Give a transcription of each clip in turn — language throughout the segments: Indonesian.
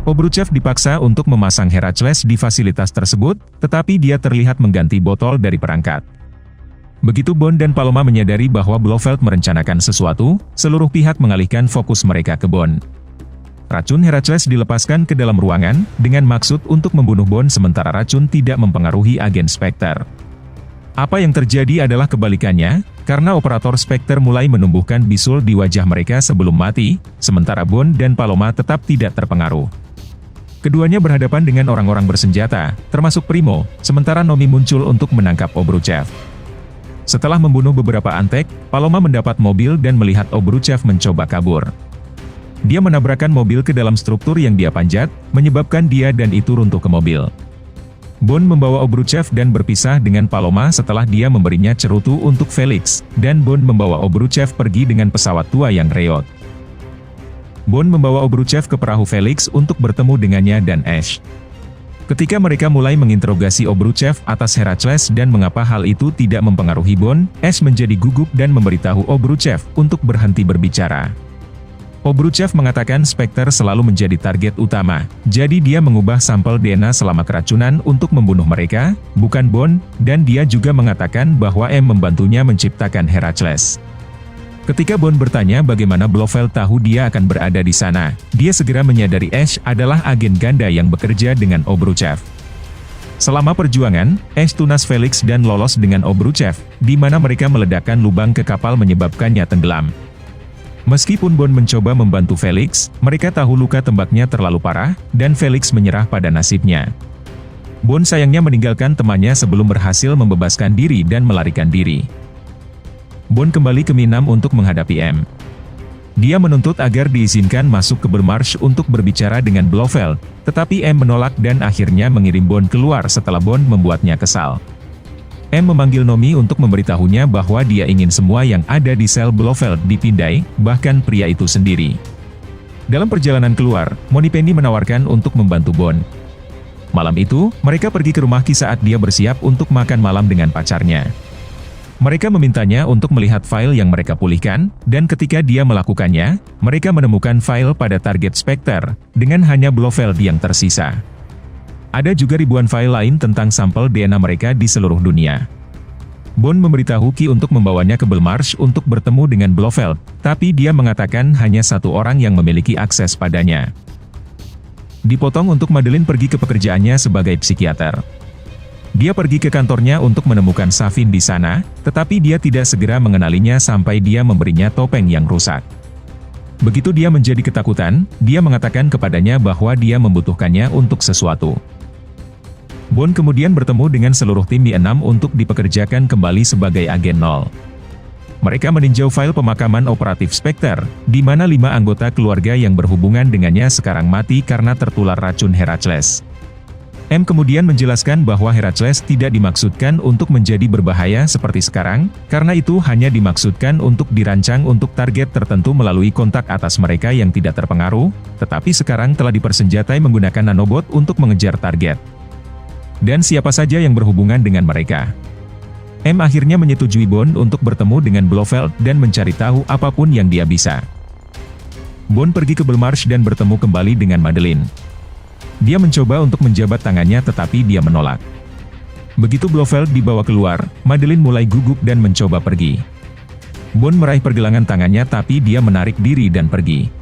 Obruchev dipaksa untuk memasang Heracles di fasilitas tersebut, tetapi dia terlihat mengganti botol dari perangkat. Begitu Bond dan Paloma menyadari bahwa Blofeld merencanakan sesuatu, seluruh pihak mengalihkan fokus mereka ke Bond. Racun Heracles dilepaskan ke dalam ruangan, dengan maksud untuk membunuh Bond sementara racun tidak mempengaruhi agen Spectre. Apa yang terjadi adalah kebalikannya, karena operator Spectre mulai menumbuhkan bisul di wajah mereka sebelum mati, sementara Bond dan Paloma tetap tidak terpengaruh. Keduanya berhadapan dengan orang-orang bersenjata, termasuk Primo, sementara Nomi muncul untuk menangkap Obruchev. Setelah membunuh beberapa antek, Paloma mendapat mobil dan melihat Obruchev mencoba kabur. Dia menabrakkan mobil ke dalam struktur yang dia panjat, menyebabkan dia dan itu runtuh ke mobil. Bond membawa Obruchev dan berpisah dengan Paloma setelah dia memberinya cerutu untuk Felix, dan Bond membawa Obruchev pergi dengan pesawat tua yang reot. Bond membawa Obruchev ke perahu Felix untuk bertemu dengannya dan Ash. Ketika mereka mulai menginterogasi Obruchev atas Heracles dan mengapa hal itu tidak mempengaruhi Bond, Ash menjadi gugup dan memberitahu Obruchev untuk berhenti berbicara. Obruchev mengatakan Spectre selalu menjadi target utama, jadi dia mengubah sampel DNA selama keracunan untuk membunuh mereka, bukan Bond, dan dia juga mengatakan bahwa M membantunya menciptakan Heracles. Ketika Bond bertanya bagaimana Blofeld tahu dia akan berada di sana, dia segera menyadari Ash adalah agen ganda yang bekerja dengan Obruchev. Selama perjuangan, Ash tunas Felix dan lolos dengan Obruchev, di mana mereka meledakkan lubang ke kapal menyebabkannya tenggelam. Meskipun Bond mencoba membantu Felix, mereka tahu luka tembaknya terlalu parah, dan Felix menyerah pada nasibnya. Bond sayangnya meninggalkan temannya sebelum berhasil membebaskan diri dan melarikan diri. Bond kembali ke Minam untuk menghadapi M. Dia menuntut agar diizinkan masuk ke Belmarsh untuk berbicara dengan Blofeld, tetapi M menolak dan akhirnya mengirim Bond keluar setelah Bond membuatnya kesal. M memanggil Nomi untuk memberitahunya bahwa dia ingin semua yang ada di sel Blofeld dipindai, bahkan pria itu sendiri. Dalam perjalanan keluar, Moneypenny menawarkan untuk membantu Bond. Malam itu, mereka pergi ke rumah Ki saat dia bersiap untuk makan malam dengan pacarnya. Mereka memintanya untuk melihat file yang mereka pulihkan, dan ketika dia melakukannya, mereka menemukan file pada target Spectre, dengan hanya Blofeld yang tersisa. Ada juga ribuan file lain tentang sampel DNA mereka di seluruh dunia. Bond memberitahu Ki untuk membawanya ke Belmarsh untuk bertemu dengan Blofeld, tapi dia mengatakan hanya satu orang yang memiliki akses padanya. Dipotong untuk Madeleine pergi ke pekerjaannya sebagai psikiater. Dia pergi ke kantornya untuk menemukan Safin di sana, tetapi dia tidak segera mengenalinya sampai dia memberinya topeng yang rusak. Begitu dia menjadi ketakutan, dia mengatakan kepadanya bahwa dia membutuhkannya untuk sesuatu. Bond kemudian bertemu dengan seluruh tim Mi-6 untuk dipekerjakan kembali sebagai agen 0. Mereka meninjau file pemakaman operatif Spectre, di mana 5 anggota keluarga yang berhubungan dengannya sekarang mati karena tertular racun Heracles. M kemudian menjelaskan bahwa Heracles tidak dimaksudkan untuk menjadi berbahaya seperti sekarang, karena itu hanya dimaksudkan untuk dirancang untuk target tertentu melalui kontak atas mereka yang tidak terpengaruh, tetapi sekarang telah dipersenjatai menggunakan nanobot untuk mengejar target. Dan siapa saja yang berhubungan dengan mereka. M akhirnya menyetujui Bond untuk bertemu dengan Blofeld dan mencari tahu apapun yang dia bisa. Bond pergi ke Belmarsh dan bertemu kembali dengan Madeleine. Dia mencoba untuk menjabat tangannya tetapi dia menolak. Begitu Blofeld dibawa keluar, Madeleine mulai gugup dan mencoba pergi. Bond meraih pergelangan tangannya tapi dia menarik diri dan pergi.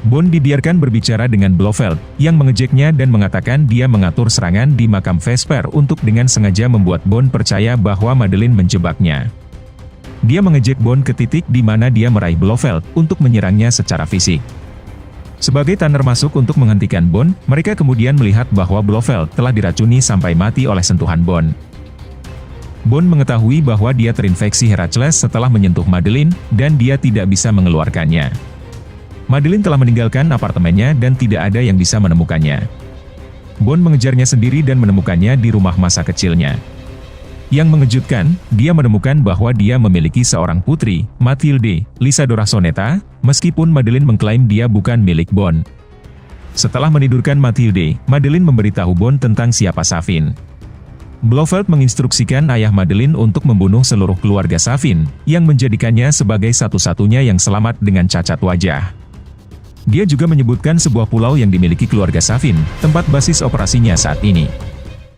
Bond dibiarkan berbicara dengan Blofeld, yang mengejeknya dan mengatakan dia mengatur serangan di makam Vesper untuk dengan sengaja membuat Bond percaya bahwa Madeleine menjebaknya. Dia mengejek Bond ke titik di mana dia meraih Blofeld untuk menyerangnya secara fisik. Sebagai Tanner masuk untuk menghentikan Bond, mereka kemudian melihat bahwa Blofeld telah diracuni sampai mati oleh sentuhan Bond. Bond mengetahui bahwa dia terinfeksi Heracles setelah menyentuh Madeleine, dan dia tidak bisa mengeluarkannya. Madeleine telah meninggalkan apartemennya dan tidak ada yang bisa menemukannya. Bond mengejarnya sendiri dan menemukannya di rumah masa kecilnya. Yang mengejutkan, dia menemukan bahwa dia memiliki seorang putri, Mathilde, Lysadora Soneta, meskipun Madeleine mengklaim dia bukan milik Bond. Setelah menidurkan Mathilde, Madeleine memberitahu Bond tentang siapa Safin. Blofeld menginstruksikan ayah Madeleine untuk membunuh seluruh keluarga Safin, yang menjadikannya sebagai satu-satunya yang selamat dengan cacat wajah. Dia juga menyebutkan sebuah pulau yang dimiliki keluarga Safin, tempat basis operasinya saat ini.